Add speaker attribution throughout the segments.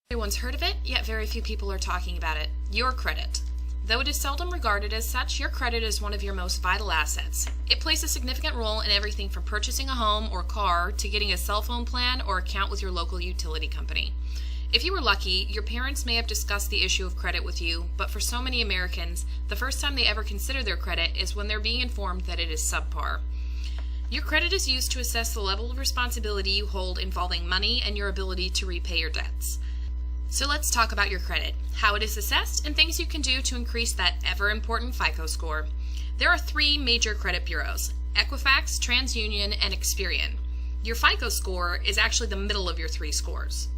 Speaker 1: Everyone's heard of it, yet very few people are talking about it. Your credit. Though it is seldom regarded as such, your credit is one of your most vital assets. It plays a significant role in everything from purchasing a home or car to getting a cell phone plan or account with your local utility company. If you were lucky, your parents may have discussed the issue of credit with you, but for so many Americans, the first time they ever consider their credit is when they're being informed that it is subpar. Your credit is used to assess the level of responsibility you hold involving money and your ability to repay your debts. So let's talk about your credit, how it is assessed, and things you can do to increase that ever-important FICO score. There are three major credit bureaus: Equifax, TransUnion, and Experian. Your FICO score is actually the middle of your three scores.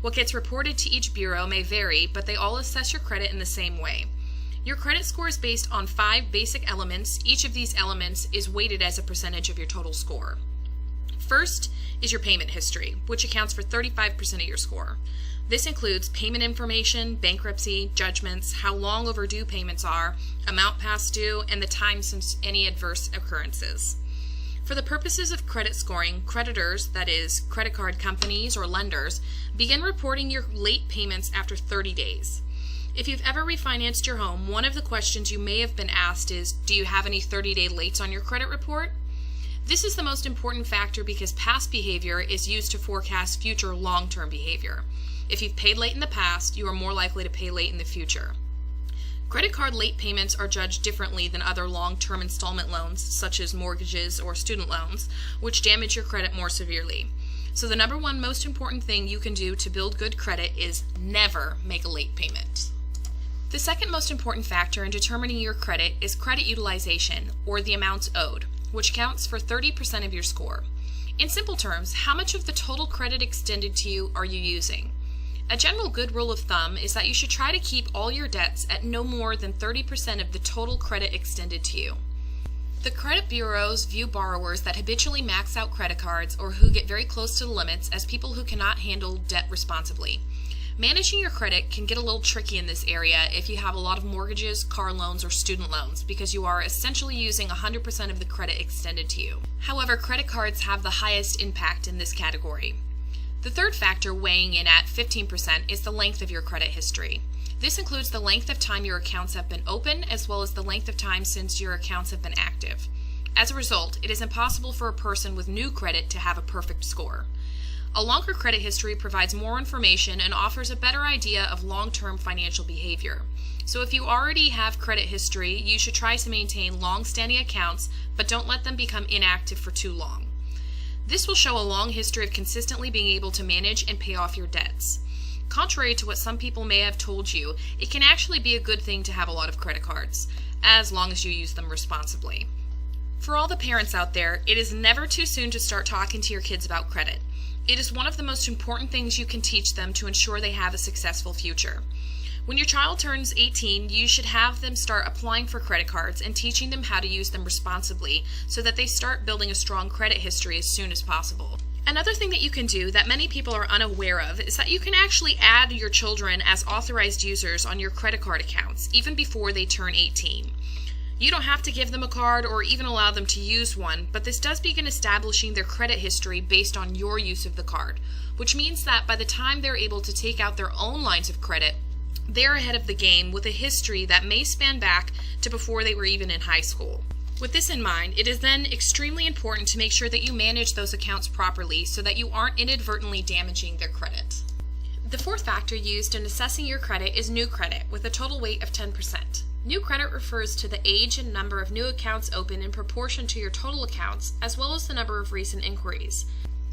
Speaker 1: What gets reported to each bureau may vary, but they all assess your credit in the same way. Your credit score is based on 5 basic elements. Each of these elements is weighted as a percentage of your total score. First is your payment history, which accounts for 35% of your score. This includes payment information, bankruptcy, judgments, how long overdue payments are, amount past due, and the time since any adverse occurrences. For the purposes of credit scoring, creditors, that is, credit card companies or lenders, begin reporting your late payments after 30 days. If you've ever refinanced your home, one of the questions you may have been asked is, do you have any 30-day lates on your credit report? This is the most important factor because past behavior is used to forecast future long-term behavior. If you've paid late in the past, you are more likely to pay late in the future. Credit card late payments are judged differently than other long-term installment loans, such as mortgages or student loans, which damage your credit more severely. So the number one most important thing you can do to build good credit is never make a late payment. The second most important factor in determining your credit is credit utilization, or the amounts owed, which counts for 30% of your score. In simple terms, how much of the total credit extended to you are you using? A general good rule of thumb is that you should try to keep all your debts at no more than 30% of the total credit extended to you. The credit bureaus view borrowers that habitually max out credit cards or who get very close to the limits as people who cannot handle debt responsibly. Managing your credit can get a little tricky in this area if you have a lot of mortgages, car loans, or student loans because you are essentially using 100% of the credit extended to you. However, credit cards have the highest impact in this category. The third factor, weighing in at 15%, is the length of your credit history. This includes the length of time your accounts have been open as well as the length of time since your accounts have been active. As a result, it is impossible for a person with new credit to have a perfect score. A longer credit history provides more information and offers a better idea of long-term financial behavior. So if you already have credit history, you should try to maintain long-standing accounts, but don't let them become inactive for too long. This will show a long history of consistently being able to manage and pay off your debts. Contrary to what some people may have told you, it can actually be a good thing to have a lot of credit cards, as long as you use them responsibly. For all the parents out there, it is never too soon to start talking to your kids about credit. It is one of the most important things you can teach them to ensure they have a successful future. When your child turns 18, you should have them start applying for credit cards and teaching them how to use them responsibly so that they start building a strong credit history as soon as possible. Another thing that you can do that many people are unaware of is that you can actually add your children as authorized users on your credit card accounts even before they turn 18. You don't have to give them a card or even allow them to use one, but this does begin establishing their credit history based on your use of the card, which means that by the time they're able to take out their own lines of credit, they're ahead of the game with a history that may span back to before they were even in high school. With this in mind, it is then extremely important to make sure that you manage those accounts properly so that you aren't inadvertently damaging their credit. The fourth factor used in assessing your credit is new credit, with a total weight of 10%. New credit refers to the age and number of new accounts open in proportion to your total accounts, as well as the number of recent inquiries.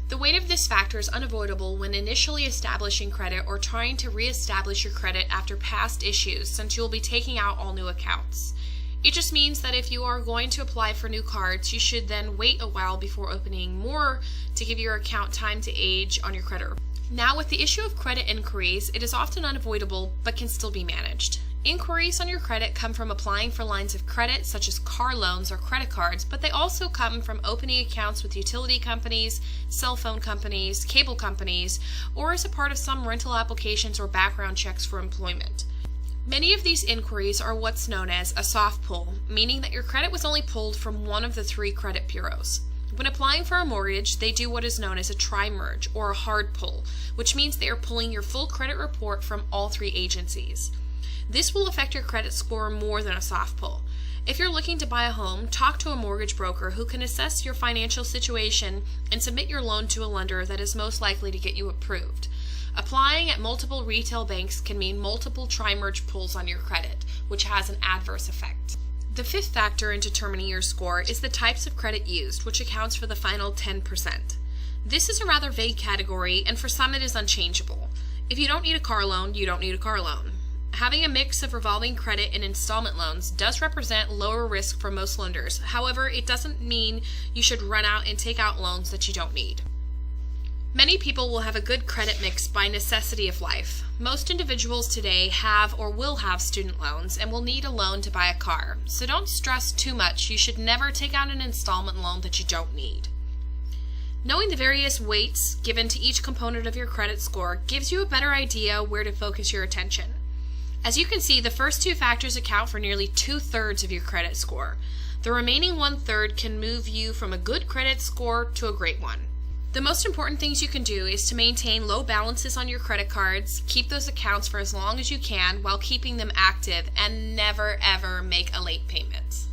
Speaker 1: The weight of this factor is unavoidable when initially establishing credit or trying to re-establish your credit after past issues, since you will be taking out all new accounts. It just means that if you are going to apply for new cards, you should then wait a while before opening more to give your account time to age on your credit. Now, with the issue of credit inquiries, it is often unavoidable but can still be managed. Inquiries on your credit come from applying for lines of credit such as car loans or credit cards, but they also come from opening accounts with utility companies, cell phone companies, cable companies, or as a part of some rental applications or background checks for employment. Many of these inquiries are what's known as a soft pull, meaning that your credit was only pulled from one of the 3 credit bureaus. When applying for a mortgage, they do what is known as a tri-merge or a hard pull, which means they are pulling your full credit report from all three agencies. This will affect your credit score more than a soft pull. If you're looking to buy a home, talk to a mortgage broker who can assess your financial situation and submit your loan to a lender that is most likely to get you approved. Applying at multiple retail banks can mean multiple tri-merge pulls on your credit, which has an adverse effect. The fifth factor in determining your score is the types of credit used, which accounts for the final 10%. This is a rather vague category, and for some it is unchangeable. If you don't need a car loan, you don't need a car loan. Having a mix of revolving credit and installment loans does represent lower risk for most lenders. However, it doesn't mean you should run out and take out loans that you don't need. Many people will have a good credit mix by necessity of life. Most individuals today have or will have student loans and will need a loan to buy a car. So don't stress too much. You should never take out an installment loan that you don't need. Knowing the various weights given to each component of your credit score gives you a better idea where to focus your attention. As you can see, the first two factors account for nearly 2/3 of your credit score. The remaining 1/3 can move you from a good credit score to a great one. The most important things you can do is to maintain low balances on your credit cards, keep those accounts for as long as you can while keeping them active, and never ever make a late payment.